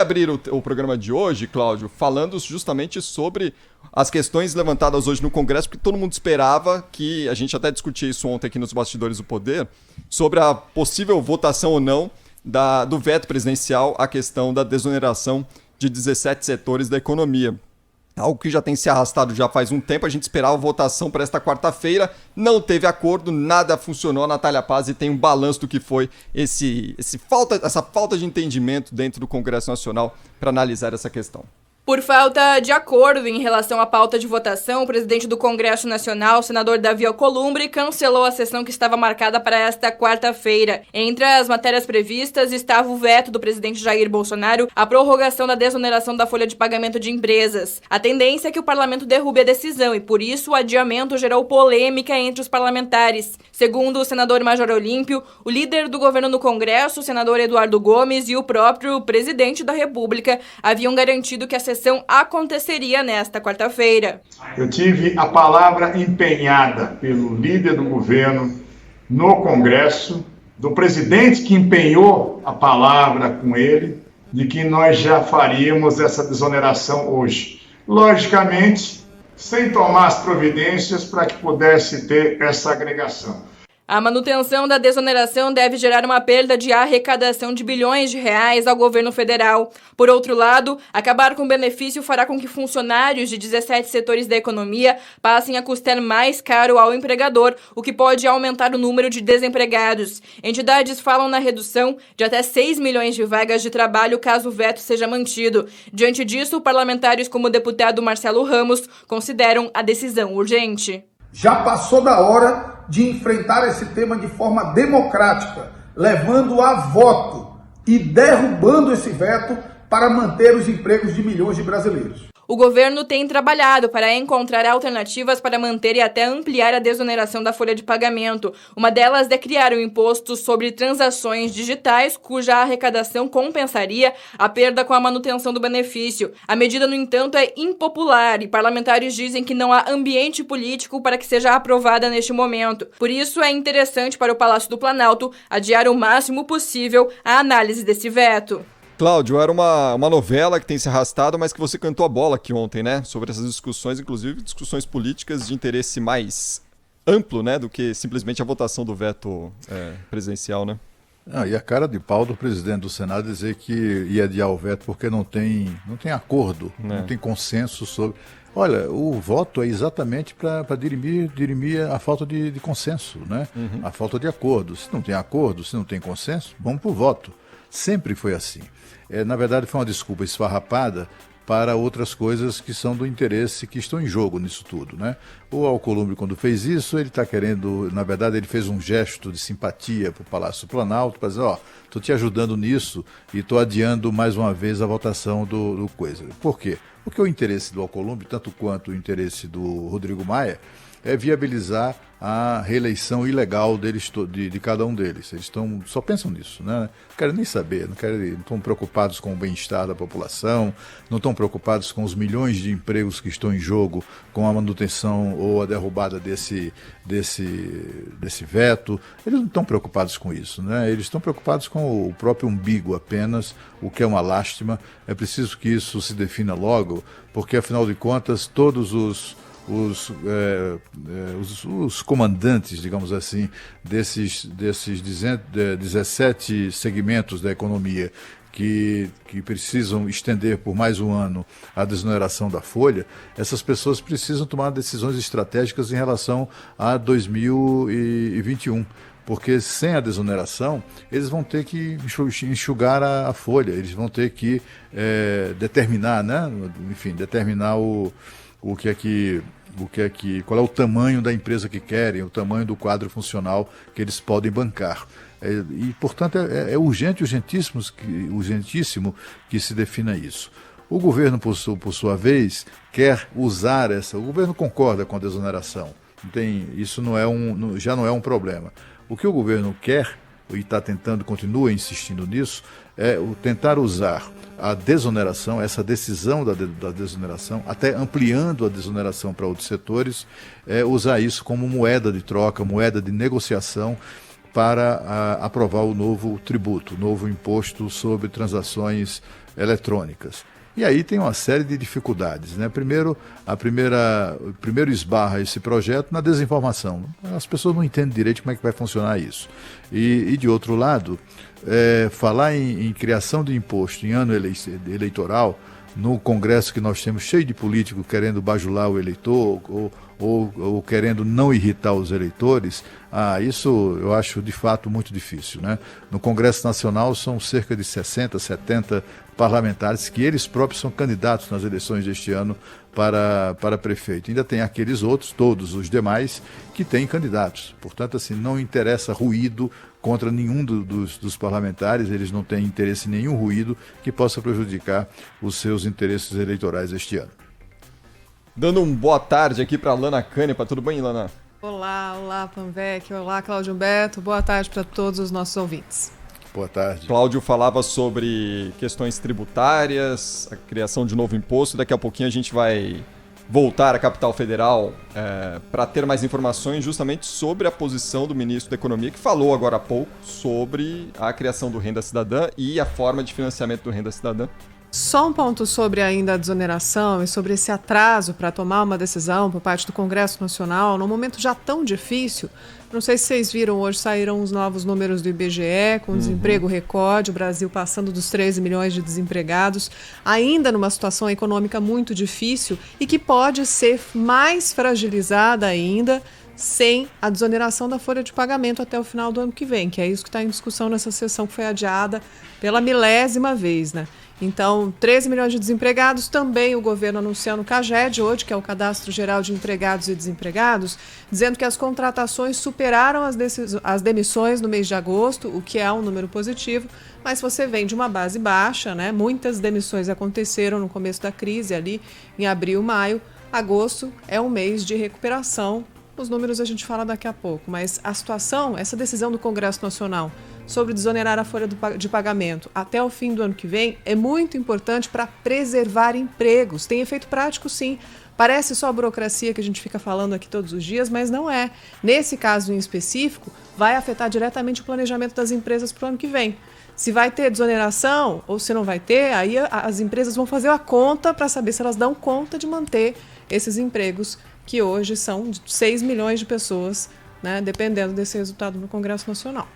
Abrir o programa de hoje, Cláudio, falando justamente sobre as questões levantadas hoje no Congresso, porque todo mundo esperava que, a gente até discutia isso ontem aqui nos Bastidores do Poder, sobre a possível votação ou não do veto presidencial à questão da desoneração de 17 setores da economia. Algo que já tem se arrastado já faz um tempo, a gente esperava a votação para esta quarta-feira, não teve acordo, nada funcionou. A Natália Pazzi tem um balanço do que foi essa falta de entendimento dentro do Congresso Nacional para analisar essa questão. Por falta de acordo em relação à pauta de votação, o presidente do Congresso Nacional, o senador Davi Alcolumbre, cancelou a sessão que estava marcada para esta quarta-feira. Entre as matérias previstas estava o veto do presidente Jair Bolsonaro à prorrogação da desoneração da folha de pagamento de empresas. A tendência é que o parlamento derrube a decisão e, por isso, o adiamento gerou polêmica entre os parlamentares. Segundo o senador Major Olímpio, o líder do governo no Congresso, o senador Eduardo Gomes, e o próprio presidente da República haviam garantido que a sessão aconteceria nesta quarta-feira. Eu tive a palavra empenhada pelo líder do governo no Congresso, do presidente que empenhou a palavra com ele, de que nós já faríamos essa desoneração hoje. Logicamente, sem tomar as providências para que pudesse ter essa agregação. A manutenção da desoneração deve gerar uma perda de arrecadação de bilhões de reais ao governo federal. Por outro lado, acabar com o benefício fará com que funcionários de 17 setores da economia passem a custar mais caro ao empregador, o que pode aumentar o número de desempregados. Entidades falam na redução de até 6 milhões de vagas de trabalho caso o veto seja mantido. Diante disso, parlamentares como o deputado Marcelo Ramos consideram a decisão urgente. Já passou da hora de enfrentar esse tema de forma democrática, levando a voto e derrubando esse veto para manter os empregos de milhões de brasileiros. O governo tem trabalhado para encontrar alternativas para manter e até ampliar a desoneração da folha de pagamento. Uma delas é criar um imposto sobre transações digitais, cuja arrecadação compensaria a perda com a manutenção do benefício. A medida, no entanto, é impopular e parlamentares dizem que não há ambiente político para que seja aprovada neste momento. Por isso, é interessante para o Palácio do Planalto adiar o máximo possível a análise desse veto. Cláudio, era uma novela que tem se arrastado, mas que você cantou a bola aqui ontem, né? Sobre essas discussões, inclusive discussões políticas de interesse mais amplo, né? Do que simplesmente a votação do veto presidencial, né? E a cara de pau do presidente do Senado dizer que ia adiar o veto porque não tem acordo, não tem consenso sobre... Olha, o voto é exatamente para dirimir a falta de consenso, né? A falta de acordo. Se não tem acordo, se não tem consenso, vamos para o voto. Sempre foi assim. Na verdade, foi uma desculpa esfarrapada para outras coisas que são do interesse, que estão em jogo nisso tudo, né? O Alcolumbre, quando fez isso, ele está querendo, na verdade, ele fez um gesto de simpatia para o Palácio do Planalto, para dizer, estou te ajudando nisso e estou adiando mais uma vez a votação do coisa. Por quê? Porque o interesse do Alcolumbre, tanto quanto o interesse do Rodrigo Maia, é viabilizar a reeleição ilegal deles, de cada um deles. Eles só pensam nisso, né? Não querem nem saber, não estão preocupados com o bem-estar da população, não estão preocupados com os milhões de empregos que estão em jogo, com a manutenção ou a derrubada desse veto. Eles não estão preocupados com isso, né? Eles estão preocupados com o próprio umbigo apenas, o que é uma lástima. É preciso que isso se defina logo, porque afinal de contas todos os comandantes, digamos assim, desses 17 segmentos da economia que precisam estender por mais um ano a desoneração da folha, essas pessoas precisam tomar decisões estratégicas em relação a 2021. Porque sem a desoneração, eles vão ter que enxugar a folha, eles vão ter que determinar, né? Enfim, determinar qual é o tamanho da empresa que querem, o tamanho do quadro funcional que eles podem bancar. E, portanto, é urgentíssimo que se defina isso. O governo, por sua vez, quer usar o governo concorda com a desoneração. Isso já não é um problema. O que o governo quer, e está tentando, continua insistindo nisso, é tentar usar a desoneração, essa decisão da desoneração, até ampliando a desoneração para outros setores, usar isso como moeda de troca, moeda de negociação para aprovar o novo tributo, o novo imposto sobre transações eletrônicas. E aí tem uma série de dificuldades, né? Primeiro esbarra esse projeto na desinformação. As pessoas não entendem direito como é que vai funcionar isso. E de outro lado, falar em criação de imposto em ano eleitoral, no Congresso que nós temos cheio de políticos querendo bajular o eleitor ou querendo não irritar os eleitores, isso eu acho de fato muito difícil, né? No Congresso Nacional são cerca de 60, 70 parlamentares que eles próprios são candidatos nas eleições deste ano para prefeito. Ainda tem aqueles outros, todos os demais, que têm candidatos. Portanto, assim, não interessa ruído contra nenhum dos parlamentares, eles não têm interesse em nenhum ruído que possa prejudicar os seus interesses eleitorais este ano. Dando um boa tarde aqui para Lana Canepa. Tudo bem, Lana? Olá, Panvec. Olá, Cláudio Humberto. Boa tarde para todos os nossos ouvintes. Boa tarde. Cláudio falava sobre questões tributárias, a criação de novo imposto. Daqui a pouquinho a gente vai voltar à capital federal para ter mais informações justamente sobre a posição do ministro da Economia, que falou agora há pouco sobre a criação do Renda Cidadã e a forma de financiamento do Renda Cidadã. Só um ponto sobre ainda a desoneração e sobre esse atraso para tomar uma decisão por parte do Congresso Nacional, num momento já tão difícil. Não sei se vocês viram, hoje saíram os novos números do IBGE, com desemprego recorde, o Brasil passando dos 13 milhões de desempregados, ainda numa situação econômica muito difícil e que pode ser mais fragilizada ainda sem a desoneração da folha de pagamento até o final do ano que vem, que é isso que está em discussão nessa sessão que foi adiada pela 1000ª vez, né? Então, 13 milhões de desempregados, também o governo anunciando o CAGED hoje, que é o Cadastro Geral de Empregados e Desempregados, dizendo que as contratações superaram as demissões no mês de agosto, o que é um número positivo, mas se você vem de uma base baixa, né, muitas demissões aconteceram no começo da crise, ali em abril, maio, agosto é um mês de recuperação. Os números a gente fala daqui a pouco, mas a situação, essa decisão do Congresso Nacional sobre desonerar a folha de pagamento até o fim do ano que vem é muito importante para preservar empregos. Tem efeito prático, sim. Parece só a burocracia que a gente fica falando aqui todos os dias, mas não é. Nesse caso em específico, vai afetar diretamente o planejamento das empresas para o ano que vem. Se vai ter desoneração ou se não vai ter, aí as empresas vão fazer a conta para saber se elas dão conta de manter esses empregos, que hoje são 6 milhões de pessoas, né, dependendo desse resultado no Congresso Nacional.